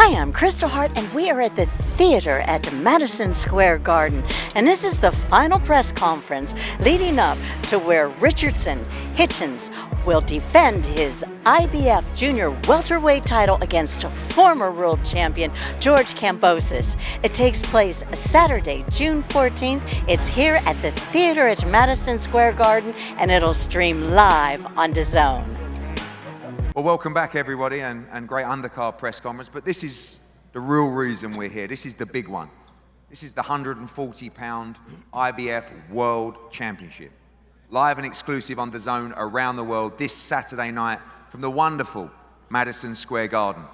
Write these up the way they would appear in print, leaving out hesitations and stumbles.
Hi, I'm Kristal Hart, and we are at the theater at Madison Square Garden. And this is the final press conference leading up to where Richardson Hitchins will defend his IBF Junior welterweight title against former world champion George Kambosos. It takes place Saturday, June 14th. It's here at the theater at Madison Square Garden, and it'll stream live on DAZN. Well, welcome back, everybody, and great undercard press conference. But this is the real reason we're here. This is the big one. This is the 140-pound IBF World Championship. Live and exclusive on DAZN around the world this Saturday night from the wonderful Madison Square Garden.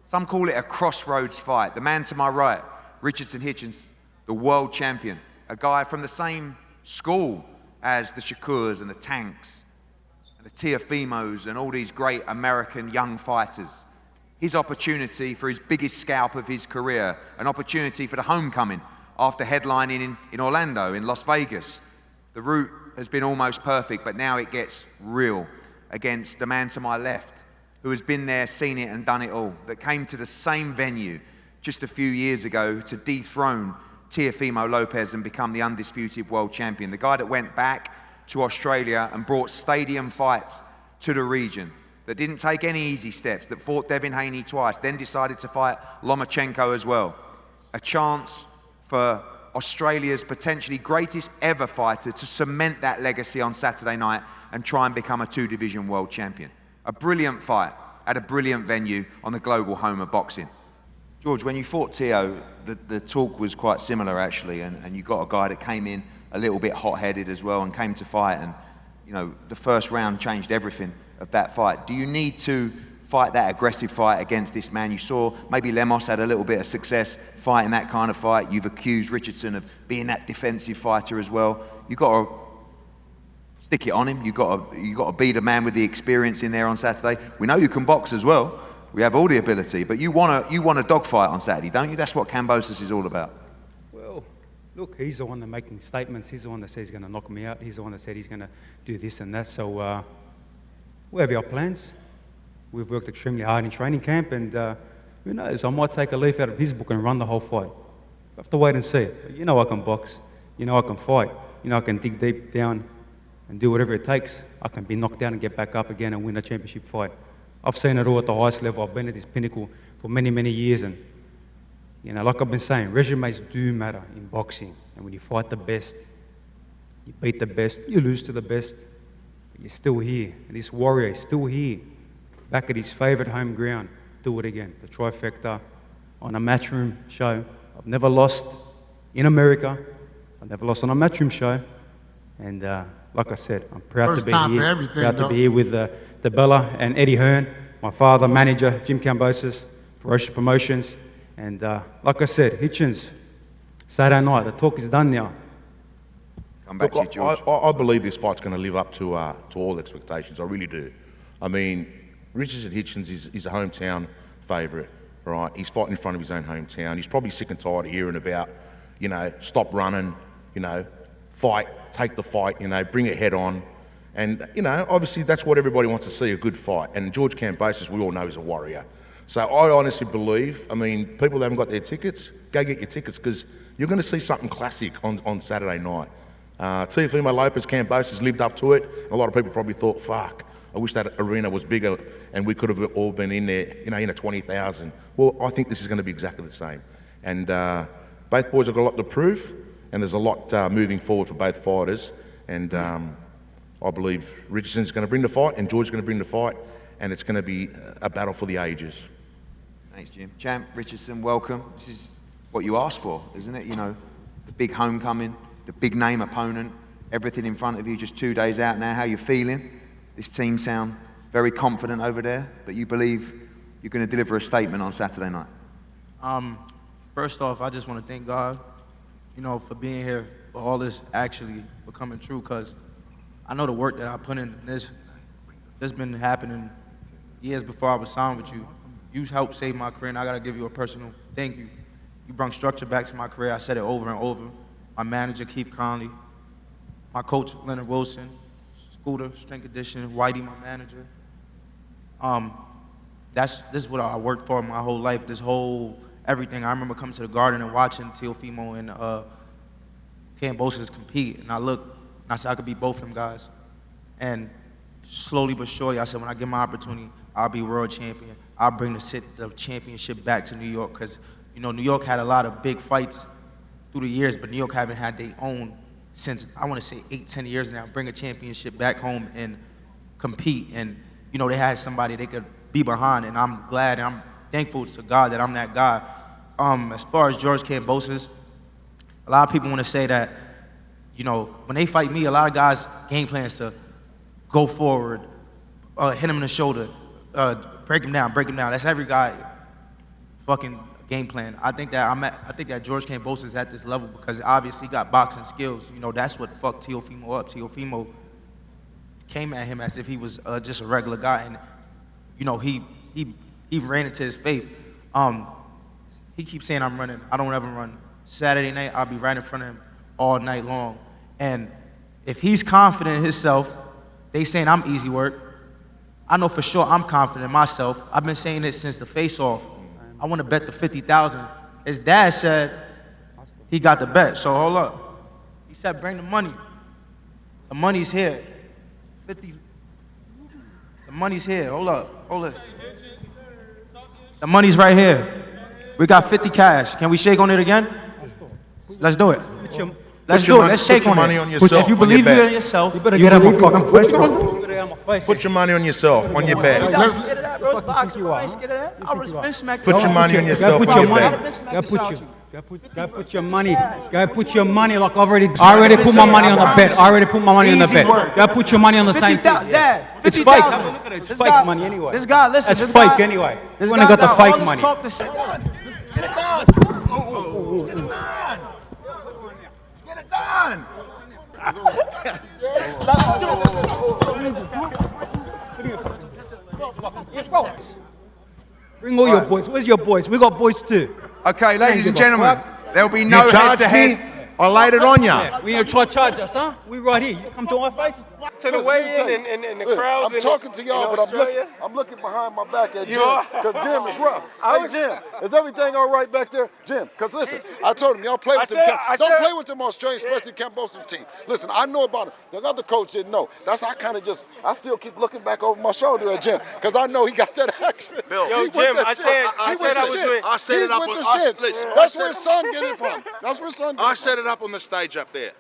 Some call it a crossroads fight. The man to my right, Richardson Hitchins, the world champion, a guy from the same school as the Shakurs and the Tanks, the Teofimos and all these great American young fighters. His opportunity for his biggest scalp of his career, an opportunity for the homecoming after headlining in Orlando, in Las Vegas. The route has been almost perfect, but now it gets real against the man to my left, who has been there, seen it and done it all, that came to the same venue just a few years ago to dethrone Teofimo Lopez and become the undisputed world champion. The guy that went back to Australia and brought stadium fights to the region, that didn't take any easy steps, that fought Devin Haney twice, then decided to fight Lomachenko as well. A chance for Australia's potentially greatest ever fighter to cement that legacy on Saturday night and try and become a two-division world champion. A brilliant fight at a brilliant venue on the global home of boxing. George, when you fought Teo, the talk was quite similar actually, and you got a guy that came in a little bit hot-headed as well and came to fight, and you know, the first round changed everything of that fight. Do you need to fight that aggressive fight against this man? You saw maybe Lemos had a little bit of success fighting that kind of fight. You've accused Richardson of being that defensive fighter as well. You've got to stick it on him. You've got to be the man with the experience in there on Saturday. We know you can box as well. We have all the ability, but you want a dogfight on Saturday, don't you? That's what Kambosos is all about. Look, he's the one that's making statements. He's the one that says he's going to knock me out. He's the one that said he's going to do this and that. So we have our plans. We've worked extremely hard in training camp, and who knows, I might take a leaf out of his book and run the whole fight. I have to wait and see. But you know I can box. You know I can fight. You know I can dig deep down and do whatever it takes. I can be knocked down and get back up again and win a championship fight. I've seen it all at the highest level. I've been at this pinnacle for many, many years, and you know, like I've been saying, resumes do matter in boxing. And when you fight the best, you beat the best, you lose to the best, but you're still here. And this warrior is still here, back at his favourite home ground. Do it again, the trifecta on a matchroom show. I've never lost in America. I've never lost on a matchroom show. And like I said, I'm proud to be here. Proud to be here with the Bella and Eddie Hearn, my father, manager, Jim Kambosos, Ferocious Promotions. And like I said, Hitchins, Saturday night, the talk is done now. Come back to you, George. I believe this fight's going to live up to all expectations. I really do. I mean, Richardson Hitchins is a hometown favourite, right? He's fighting in front of his own hometown. He's probably sick and tired of hearing about, you know, stop running, you know, fight, take the fight, you know, bring it head on. And, you know, obviously that's what everybody wants to see, a good fight. And George Kambosos, we all know, is a warrior. So I honestly believe, I mean, people that haven't got their tickets, go get your tickets, because you're going to see something classic on Saturday night. Teofimo Lopez, Kambosos lived up to it. A lot of people probably thought, fuck, I wish that arena was bigger and we could have all been in there, you know, in a 20,000. Well, I think this is going to be exactly the same. And both boys have got a lot to prove, and there's a lot moving forward for both fighters. And I believe Richardson's going to bring the fight and George's going to bring the fight, and it's going to be a battle for the ages. Thanks, Jim. Champ Richardson, welcome. This is what you asked for, isn't it? You know, the big homecoming, the big name opponent, everything in front of you, just 2 days out now. How you feeling? This team sound very confident over there, but you believe you're going to deliver a statement on Saturday night. First off, I just want to thank God, you know, for being here, for all this actually becoming true, because I know the work that I put in this been happening years before I was signed with you. You helped save my career, and I got to give you a personal thank you. You brought structure back to my career. I said it over and over. My manager, Keith Conley, my coach, Leonard Wilson, Scooter, strength conditioning, Whitey, my manager. this is what I worked for my whole life. This whole everything. I remember coming to the Garden and watching Teofimo and Kambosos compete, and I looked and I said I could beat both of them guys. And slowly but surely, I said when I get my opportunity, I'll be world champion. I'll bring the championship back to New York, because you know New York had a lot of big fights through the years, but New York haven't had their own since, I want to say 8-10 years now. Bring a championship back home and compete, and you know they had somebody they could be behind, and I'm glad and I'm thankful to God that I'm that guy. As far as George Kambosos, a lot of people want to say that, you know, when they fight me, a lot of guys' game plan is to go forward, hit him in the shoulder, break him down. That's every guy fucking game plan. I think that George Kambosos is at this level because obviously he got boxing skills. You know, that's what fucked Teofimo up. Teofimo came at him as if he was just a regular guy, and you know he ran into his faith. He keeps saying I'm running. I don't ever run. Saturday night I'll be right in front of him all night long. And if he's confident in himself, they saying I'm easy work. I know for sure I'm confident in myself. I've been saying this since the face-off. I want to bet the 50,000. His dad said he got the bet. So hold up. He said bring the money. The money's here. 50. The money's here. Hold up. The money's right here. We got 50 cash. Can we shake on it again? Let's do it. Let's do it. Let's shake on it. If you believe in yourself, you better get out my fucking face. Put your money on yourself, on your bet. Put your money on yourself, on your bet. Go put your money. Go put your money. Like I already put my money on the bet. I already put my money on the bet. Go put your money on the same thing. It's fake. Look at it. It's fake money anyway. This guy, listen. That's fake anyway. You only got the fake money. Let's get it done. Let's get it done. Let's get it done. Bring all your boys. Where's your boys? We got boys too. Okay, ladies and gentlemen, there'll be no head-to-head. I laid it on you. We gonna try to charge us, huh? We right here. You come to our face. To the weigh-in and the crowds. I'm talking to y'all, but I'm looking behind my back at Jim because Jim is rough. Hey, Jim, is everything all right back there? Jim, because listen, I told him, y'all play with them. Don't play with them Australians, especially Kambosos team. Listen, I know about it. The other coach didn't know. That's how I still keep looking back over my shoulder at Jim because I know he got that action. Bill, yo, Jim, I set it up on That's where his son get it from. That's where his son get it from. I set it up on the stage up there.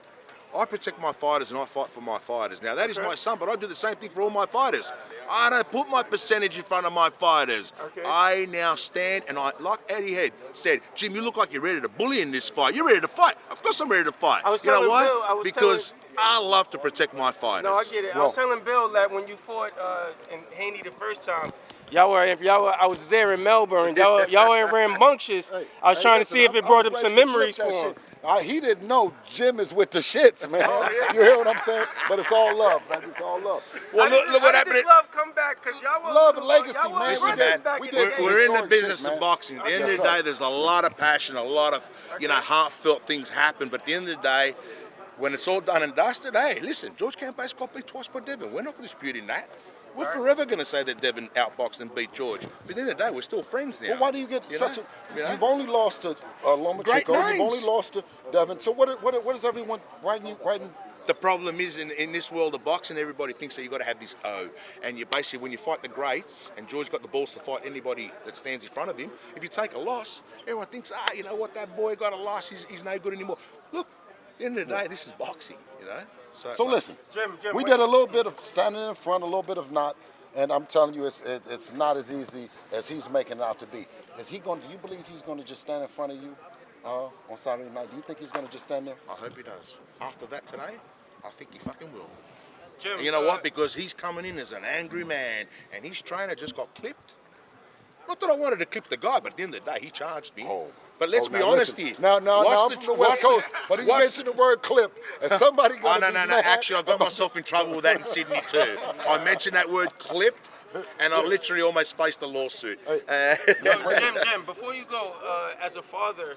I protect my fighters and I fight for my fighters. Now, that is my son, but I do the same thing for all my fighters. I don't put my percentage in front of my fighters. Okay. I now stand and like Eddie Head said, Jim, you look like you're ready to bully in this fight. You're ready to fight. Of course I'm ready to fight. You know why? Because I love to protect my fighters. No, I get it. I was telling Bill that when you fought in Haney the first time, I was there in Melbourne. Y'all were rambunctious. I was trying to see if it brought up some memories for him. He didn't know Jim is with the shits, man. You hear what I'm saying? But it's all love, man. It's all love. Well, look what happened. Love come back because y'all were love and legacy, man. Listen, man, we're in the business of boxing. At the end of the day, there's a lot of passion, a lot of heartfelt things happen. But at the end of the day, when it's all done and dusted, hey, listen, George Kambosos got beat twice by Devin. We're not disputing that. We're forever going to say that Devin outboxed and beat George. But at the end of the day, we're still friends now. Well, why do you get such a... You've only lost to Lomachenko. You've only lost to Devin. So what is everyone writing? The problem is in this world of boxing, everybody thinks that you've got to have this O. And you basically, when you fight the greats, and George got the balls to fight anybody that stands in front of him, if you take a loss, everyone thinks, you know what, that boy got a loss, he's no good anymore. Look, at the end of the day, this is boxing, you know? So listen, Jim, we did a little bit of standing in front, a little bit of not, and I'm telling you, it's not as easy as he's making it out to be. Do you believe he's going to just stand in front of you on Saturday night? Do you think he's going to just stand there? I hope he does. After that today, I think he fucking will. Jim, And you know what? Because he's coming in as an angry man, and his trainer just got clipped. Not that I wanted to clip the guy, but at the end of the day, he charged me. But let's be honest here. Now, I'm from the West Coast, but he mentioned the word clipped, and somebody got to be mad. Actually, I got myself in trouble with that in Sydney too. I mentioned that word clipped, and I literally almost faced a lawsuit. Jim, before you go, as a father...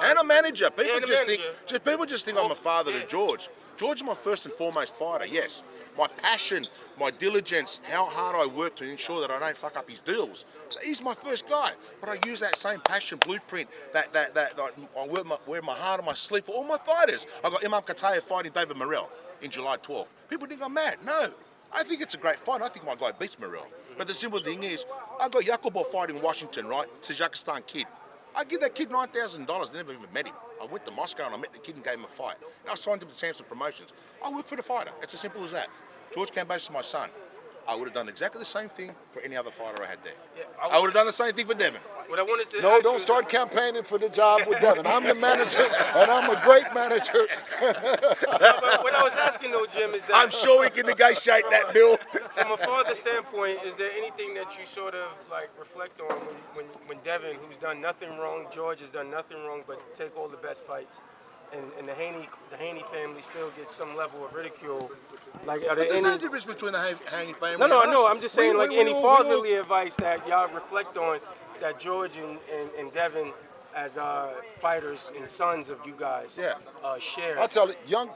and a manager. People just think I'm a father to George. George is my first and foremost fighter, yes. My passion, my diligence, how hard I work to ensure that I don't fuck up his deals. He's my first guy, but I use that same passion blueprint that I wear my heart on my sleeve for all my fighters. I got Imam Katayev fighting David Morrell in July 12th. People think I'm mad. No, I think it's a great fight. I think my guy beats Morrell. But the simple thing is, I got Yakubo fighting in Washington, right? Tajikistan kid. I give that kid $9,000. Never even met him. I went to Moscow and I met the kid and gave him a fight. And I signed him to Samson Promotions. I work for the fighter. It's as simple as that. George Kambosos is my son. I would have done exactly the same thing for any other fighter I had there. Yeah, I would have done the same thing for Devin. What I wanted to No, don't start campaigning for the job with Devin. I'm the manager, and I'm a great manager. What I was asking though, Jim, is that I'm sure we can negotiate that, Bill. from a father standpoint, is there anything that you sort of like reflect on when Devin, who's done nothing wrong, George has done nothing wrong, but take all the best fights, and the Haney family still gets some level of ridicule? Like, are there There's any? no difference between the Haney family No, and us. no. I'm just saying, like, any we fatherly advice that y'all reflect on that George and Devin, as fighters and sons of you guys, share. I'll tell you,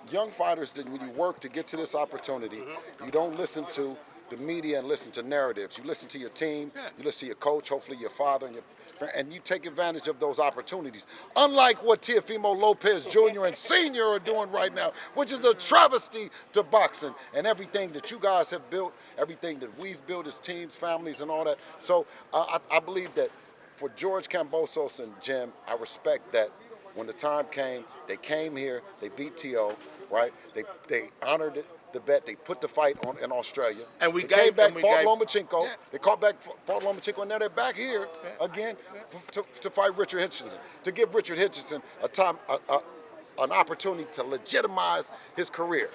young fighters, that when you work to get to this opportunity, you don't listen to the media and listen to narratives. You listen to your team, you listen to your coach, hopefully your father, and you take advantage of those opportunities. Unlike what Teofimo Lopez Jr. and Sr. are doing right now, which is a travesty to boxing and everything that you guys have built, everything that we've built as teams, families, and all that. So I believe that for George Kambosos and Jim, I respect that when the time came, they came here, they beat T.O., right? They honored it. The bet, they put the fight on in Australia, and we came back, fought gave Lomachenko. Yeah. They caught back, fought Lomachenko, and now they're back here again to fight Richard Hitchison, to give Richard Hitchison an opportunity to legitimize his career.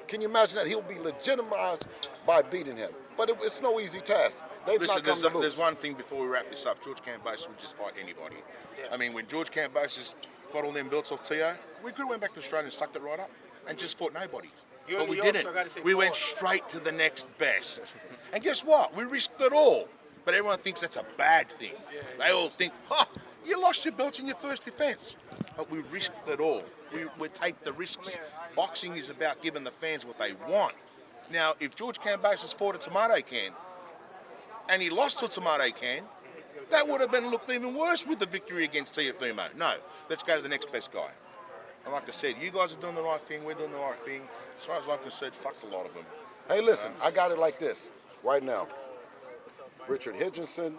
Can you imagine that he'll be legitimized by beating him? But it's no easy task. Listen, there's one thing before we wrap this up. George Kambosos would just fight anybody. I mean, when George Kambosos got all them belts off T.O., we could have went back to Australia and sucked it right up and just fought nobody. But we didn't. We went straight to the next best. And guess what? We risked it all. But everyone thinks that's a bad thing. They all think, you lost your belts in your first defense. But we risked it all. We take the risks. Boxing is about giving the fans what they want. Now, if George Kambosos fought a tomato can and he lost to a tomato can, that would have been looked even worse with the victory against Teofimo. No, let's go to the next best guy. And like I said, you guys are doing the right thing, we're doing the right thing. As far as I'm concerned, fuck a lot of them. Hey, listen, I got it like this right now. Richard Hitchison,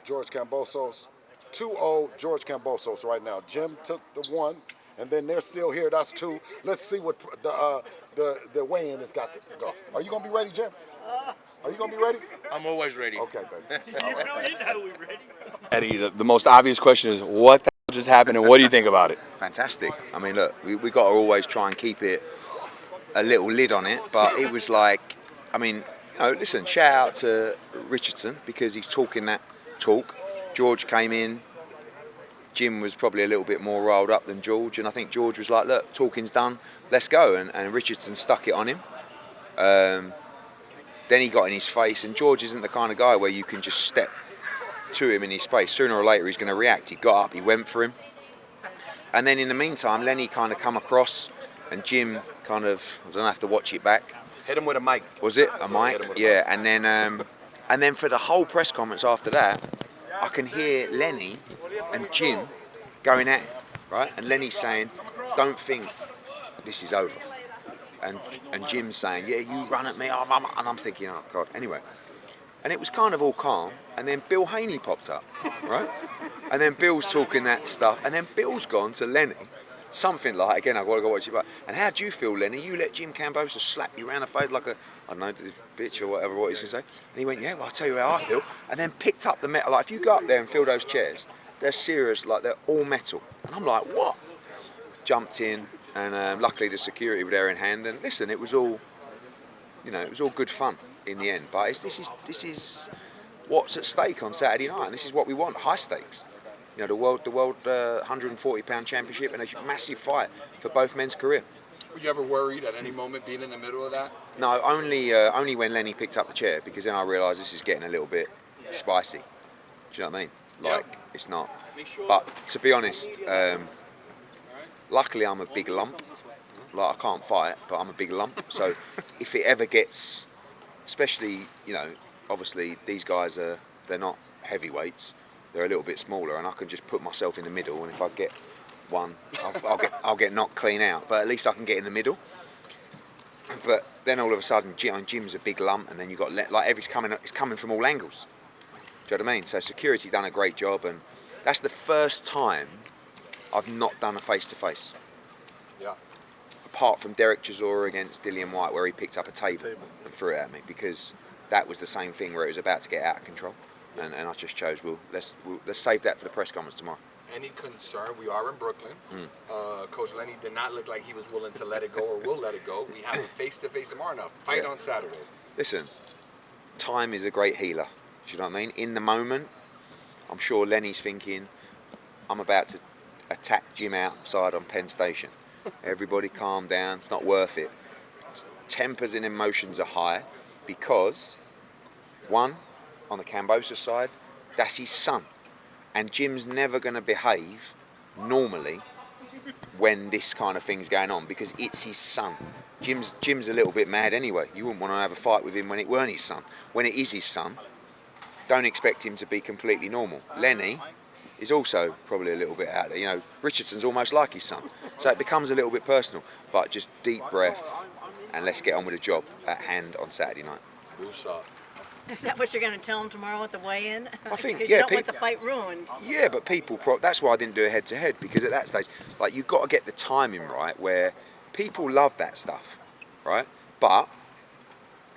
George Kambosos, 2-0 George Kambosos right now. Jim took the 1, and then they're still here. That's 2. Let's see what the weigh-in has got to go. Are you going to be ready, Jim? Are you going to be ready? I'm always ready. Okay, baby. You really know we're ready. Eddie, the most obvious question is, what the hell just happened, and what do you think about it? Fantastic. I mean, look, we got to always try and keep it a little lid on it, but it was like, I mean, listen, shout out to Richardson because he's talking that talk. George came in. Jim was probably a little bit more riled up than George, and I think George was like, look, talking's done, let's go, and Richardson stuck it on him. Then he got in his face, and George isn't the kind of guy where you can just step to him in his face. Sooner or later he's going to react. He got up, he went for him. And then in the meantime, Lenny kind of come across, and Jim kind of, I don't have to watch it back. Hit him with a mic. Was it a mic? Yeah, and then for the whole press conference after that, I can hear Lenny and Jim going at it, right? And Lenny's saying, don't think this is over. And Jim's saying, yeah, you run at me, and I'm thinking, oh God. Anyway, and it was kind of all calm, and then Bill Haney popped up, right? And then Bill's talking that stuff, and then Bill's gone to Lenny, something like, again, I've got to go watch it back. And how do you feel, Lenny? You let Jim Kambosos slap you around the face like a, I don't know, bitch or whatever, what he's going to say. And he went, yeah, well, I'll tell you how I feel. And then picked up the metal. Like, if you go up there and feel those chairs, they're serious, like they're all metal. And I'm like, what? Jumped in. And luckily the security were there in hand, and listen, it was all, it was all good fun in the end. But this is what's at stake on Saturday night, and this is what we want: high stakes. The world 140-pound championship, and a massive fight for both men's career. Were you ever worried at any moment being in the middle of that? No, only when Lenny picked up the chair, because then I realised this is getting a little bit spicy. Do you know what I mean? Like, it's not. But to be honest. Luckily, I'm a big lump, Like, I can't fight, but I'm a big lump. So if it ever gets, especially, you know, obviously these guys they're not heavyweights. They're a little bit smaller, and I can just put myself in the middle. And if I get one, I'll get knocked clean out. But at least I can get in the middle. But then all of a sudden, Jim's a big lump, and then you got like it's coming from all angles. Do you know what I mean? So security done a great job, and that's the first time I've not done a face-to-face. Yeah. Apart from Derek Chisora against Dillian White, where he picked up a table and threw it at me, because that was the same thing where it was about to get out of control, and I just chose, let's save that for the press conference tomorrow. Any concern? We are in Brooklyn. Coach Lenny did not look like he was willing to let it go or will let it go. We have a face-to-face tomorrow now. Fight on Saturday. Listen, time is a great healer. Do you know what I mean? In the moment, I'm sure Lenny's thinking, I'm about to attack Jim outside on Penn Station. Everybody calm down, it's not worth it. Tempers and emotions are high because, one, on the Kambosos side, that's his son. And Jim's never going to behave normally when this kind of thing's going on because it's his son. Jim's a little bit mad anyway. You wouldn't want to have a fight with him when it weren't his son. When it is his son, don't expect him to be completely normal. Lenny is also probably a little bit out there. You know, Richardson's almost like his son. So it becomes a little bit personal. But just deep breath and let's get on with the job at hand on Saturday night. Is that what you're going to tell them tomorrow at the weigh-in? I think, because yeah. you don't want the fight ruined. Yeah, but people, that's why I didn't do a head-to-head, because at that stage, like, you've got to get the timing right where people love that stuff, right? But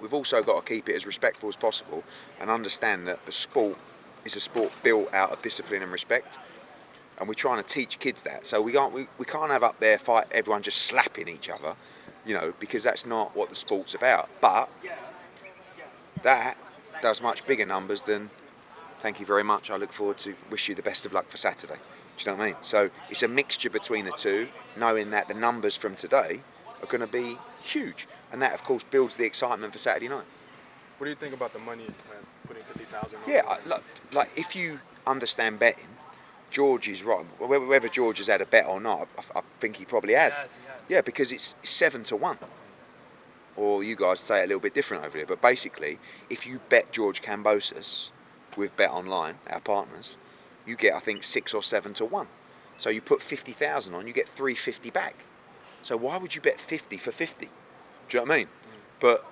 we've also got to keep it as respectful as possible and understand that the sport is a sport built out of discipline and respect, and we're trying to teach kids that. So we can't have up there fight everyone just slapping each other, you know, because that's not what the sport's about. But that does much bigger numbers than thank you very much, I look forward to, wish you the best of luck for Saturday. Do you know what I mean? So it's a mixture between the two, knowing that the numbers from today are going to be huge, and that of course builds the excitement for Saturday night. What do you think about the money, putting 50,000? Yeah, like if you understand betting, George is right. Whether George has had a bet or not, I think he probably has. Yeah, because it's 7-1. Or you guys say it a little bit different over here, but basically, if you bet George Kambosos with Bet Online, our partners, you get, I think, 6 or 7-1. So you put 50,000 on, you get 350 back. So why would you bet 50 for 50? Do you know what I mean? But,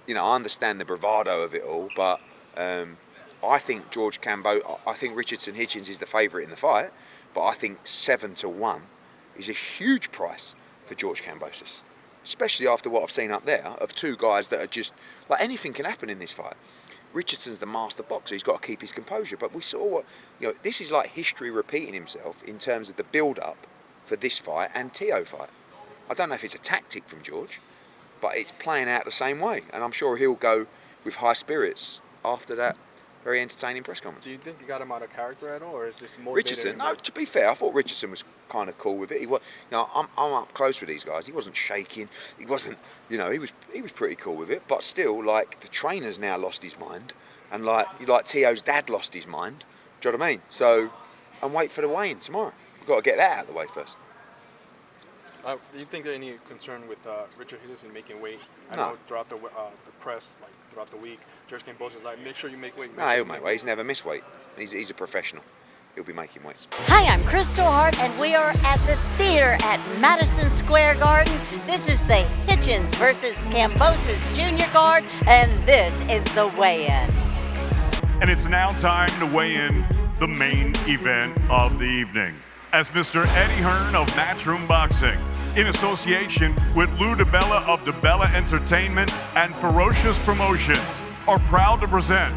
you know, I understand the bravado of it all, but I think I think Richardson Hitchins is the favourite in the fight, but I think 7-1 is a huge price for George Kambosos. Especially after what I've seen up there of two guys that are just, like, anything can happen in this fight. Richardson's the master boxer, he's got to keep his composure, but we saw what, you know, this is like history repeating himself in terms of the build-up for this fight and Teo fight. I don't know if it's a tactic from George, but it's playing out the same way, and I'm sure he'll go with high spirits after that very entertaining press conference. Do you think you got him out of character at all, or is this more Richardson? No, to be fair, I thought Richardson was kind of cool with it. He was, you know, I'm up close with these guys. He wasn't shaking. He wasn't, you know, he was pretty cool with it. But still, like, the trainer's now lost his mind, and like Teo's dad lost his mind. Do you know what I mean? So, and wait for the weigh-in tomorrow. We've got to get that out of the way first. Do you think there any concern with Richard Hitchins making weight? I No. know throughout the press, like throughout the week, George Kambosos is like, make sure you make weight. No, he'll make weight. He's never missed weight. He's a professional. He'll be making weights. Hi, I'm Kristal Hart, and we are at the theater at Madison Square Garden. This is the Hitchins versus Kambosos Junior card, and this is the weigh-in. And it's now time to weigh in the main event of the evening. As Mr. Eddie Hearn of Matchroom Boxing, in association with Lou DiBella of DiBella Entertainment and Ferocious Promotions, are proud to present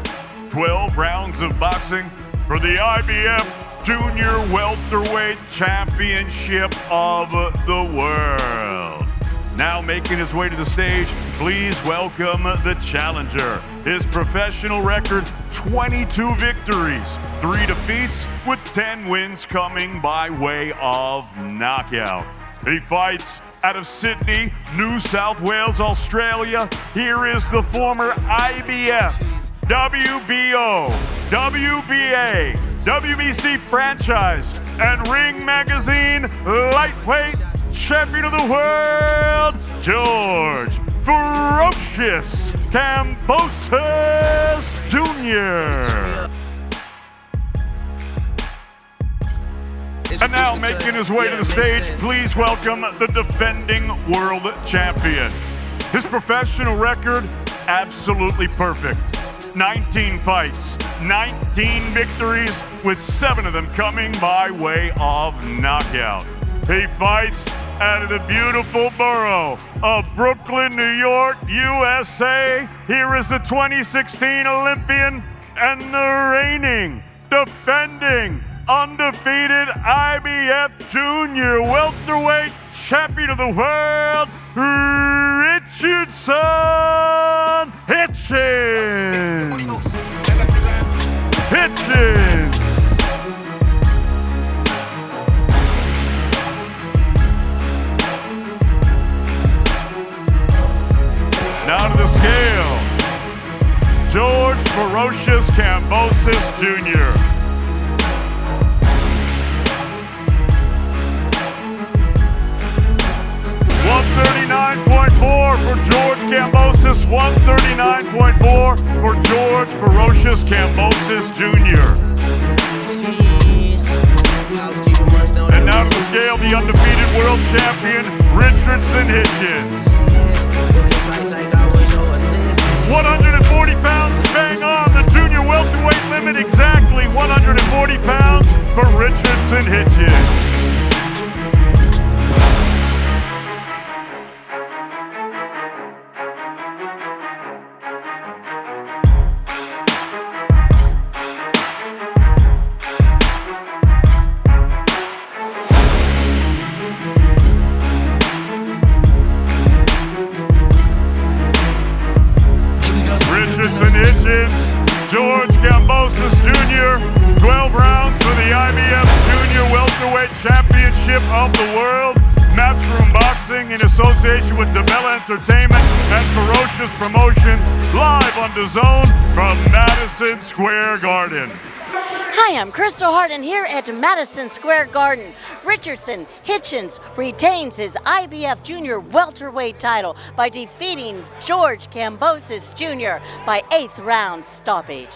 12 rounds of boxing for the IBF Junior Welterweight Championship of the World. Now making his way to the stage, please welcome the challenger. His professional record, 22 victories, 3 defeats, with 10 wins coming by way of knockout. He fights out of Sydney, New South Wales, Australia. Here is the former IBF, WBO, WBA, WBC franchise, and Ring Magazine lightweight champion of the world, George Ferocious Kambosos Jr. And now making his way to the stage, please welcome the defending world champion. His professional record, absolutely perfect. 19 fights, 19 victories, with 7 of them coming by way of knockout. He fights out of the beautiful borough of Brooklyn, New York, USA. Here is the 2016 Olympian and the reigning, defending, undefeated IBF Junior welterweight champion of the world, Richardson Hitchins. Now to the scale, George Ferocious Kambosos Jr. 139.4 for George Kambosos, 139.4 for George Ferocious Kambosos Jr. And now to the scale, the undefeated world champion, Richardson Hitchins. 140 pounds, bang on, the junior welterweight limit, exactly 140 pounds for Richardson Hitchins. George Kambosos Jr., 12 rounds for the IBF Junior Welterweight Championship of the World. Matchroom Boxing in association with DeBella Entertainment and Ferocious Promotions, live on DAZN from Madison Square Garden. Hi, I'm Kristal Hart, and here at Madison Square Garden, Richardson Hitchins retains his IBF Junior welterweight title by defeating George Kambosos Jr. by 8th round stoppage.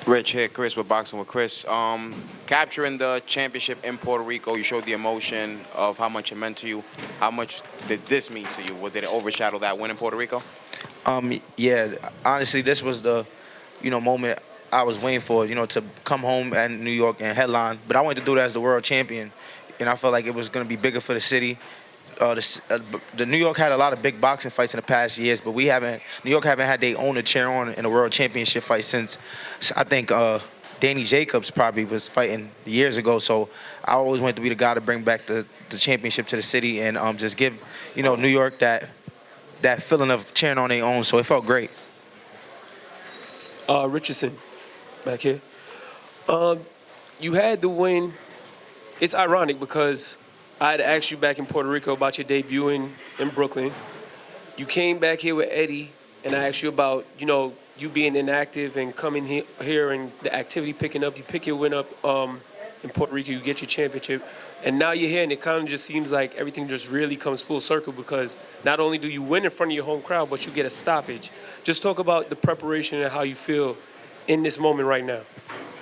Rich here, Chris with Boxing with Chris. Capturing the championship in Puerto Rico, you showed the emotion of how much it meant to you. How much did this mean to you? Did it overshadow that win in Puerto Rico? Yeah, honestly, this was the, moment I was waiting for, to come home in New York and headline. But I wanted to do that as the world champion, and I felt like it was going to be bigger for the city. The New York had a lot of big boxing fights in the past years, but New York haven't had their own to cheer on in a world championship fight since, I think, Danny Jacobs probably was fighting years ago. So I always wanted to be the guy to bring back the championship to the city and just give, New York that feeling of cheering on their own. So it felt great. Richardson, back here. You had the win. It's ironic because I had asked you back in Puerto Rico about your debut in Brooklyn. You came back here with Eddie, and I asked you about, you being inactive and coming here and the activity picking up. You pick your win up in Puerto Rico, you get your championship, and now you're here, and it kind of just seems like everything just really comes full circle because not only do you win in front of your home crowd, but you get a stoppage. Just talk about the preparation and how you feel in this moment right now.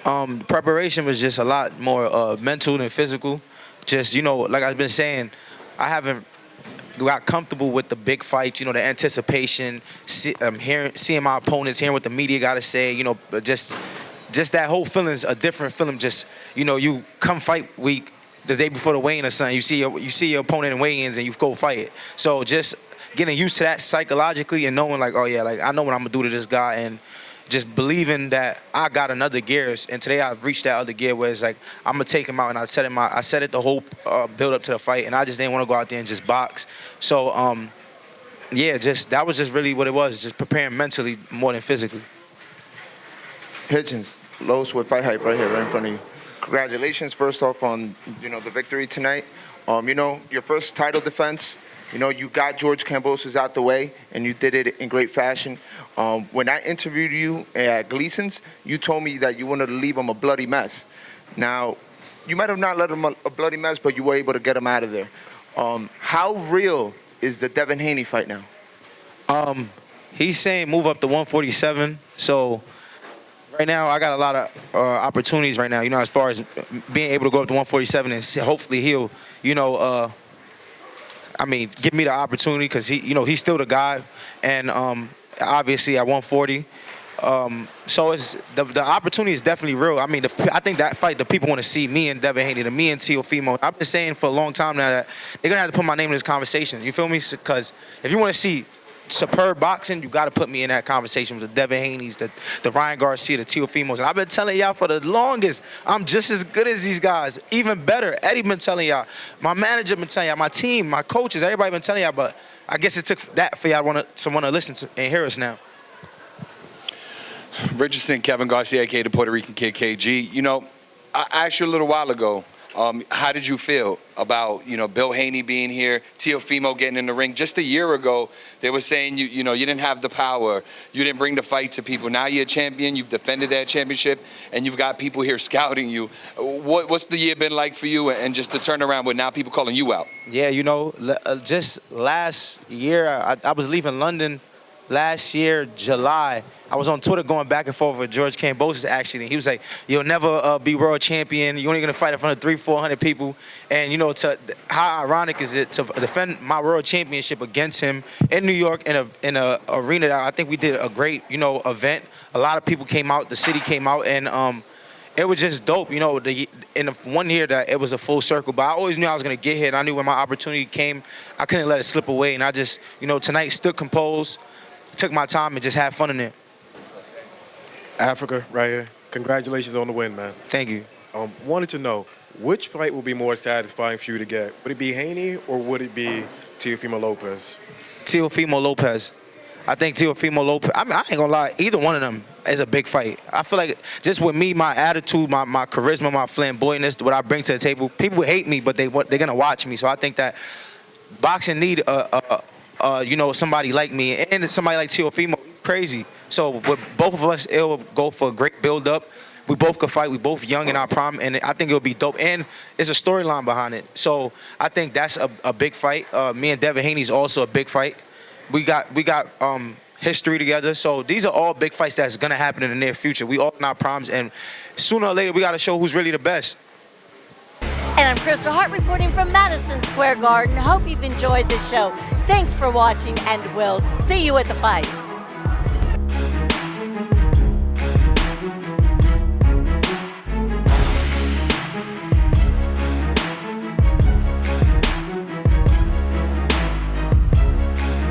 The preparation was just a lot more mental than physical. Just, like I've been saying, I haven't got comfortable with the big fights, the anticipation, seeing my opponents, hearing what the media got to say, just that whole feeling's a different feeling. Just, you come fight week the day before the weigh-in or something, you see your opponent in weigh-ins and you go fight it. So just getting used to that psychologically and knowing like, oh yeah, like I know what I'm gonna do to this guy, and just believing that I got another gear. And today I've reached that other gear where it's like I'm gonna take him out, and I set it the whole build up to the fight, and I just didn't want to go out there and just box. So yeah, that was just really what it was, just preparing mentally more than physically. Hitchins, lowest with Fight Hype right here, right in front of you. Congratulations, first off, on the victory tonight. Your first title defense. You got George Kambosos out the way, and you did it in great fashion. When I interviewed you at Gleason's, you told me that you wanted to leave him a bloody mess. Now, you might have not let him a bloody mess, but you were able to get him out of there. How real is the Devin Haney fight now? He's saying move up to 147. So right now I got a lot of opportunities right now, you know, as far as being able to go up to 147 and hopefully he'll, you know, give me the opportunity because he's still the guy. And obviously at 140. So it's the opportunity is definitely real. I mean, I think that fight, the people want to see me and Devin Haney, me and Teofimo. I've been saying for a long time now that they're gonna have to put my name in this conversation. You feel me? Because if you want to see superb boxing, you got to put me in that conversation with the Devin Haney's, the Ryan Garcia, the Teofimos. And I've been telling y'all for the longest, I'm just as good as these guys, even better. Eddie been telling y'all, my manager been telling y'all, my team, my coaches, everybody been telling y'all. But I guess it took that for y'all to want to listen to and hear us now. Richardson, Kevin Garcia, aka the Puerto Rican Kid, KG. You know, I asked you a little while ago, how did you feel about, you know, Bill Haney being here, Teofimo getting in the ring? Just a year ago, they were saying you know you didn't have the power, you didn't bring the fight to people. Now you're a champion, you've defended that championship, and you've got people here scouting you. What's the year been like for you, and just the turnaround with now people calling you out? Yeah, you know, just last year, I was leaving London last year, July. I was on Twitter going back and forth with George Kambosos actually. He was like, "You'll never be world champion. You're only gonna fight in front of 300-400 people." And you know, how ironic is it to defend my world championship against him in New York in a arena that I think we did a great, you know, event. A lot of people came out, the city came out, and it was just dope. You know, in the 1 year that it was a full circle. But I always knew I was gonna get here, and I knew when my opportunity came, I couldn't let it slip away. And I just, you know, tonight stood composed, took my time, and just had fun in it. Africa, right here. Congratulations on the win, man. Thank you. Wanted to know, which fight will be more satisfying for you to get? Would it be Haney or would it be Teofimo Lopez? Teofimo Lopez. I think Teofimo Lopez, I ain't gonna lie, either one of them is a big fight. I feel like just with me, my attitude, my charisma, my flamboyantness, what I bring to the table, people hate me, but they're gonna watch me. So I think that boxing need you know, somebody like me and somebody like Teofimo. He's crazy. So with both of us, it'll go for a great build-up. We both could fight. We both young in our prime, and I think it'll be dope. And there's a storyline behind it. So I think that's a big fight. Me and Devin Haney's also a big fight. We got history together. So these are all big fights that's gonna happen in the near future. We all in our primes, and sooner or later we gotta show who's really the best. And I'm Kristal Hart reporting from Madison Square Garden. Hope you've enjoyed the show. Thanks for watching, and we'll see you at the fights.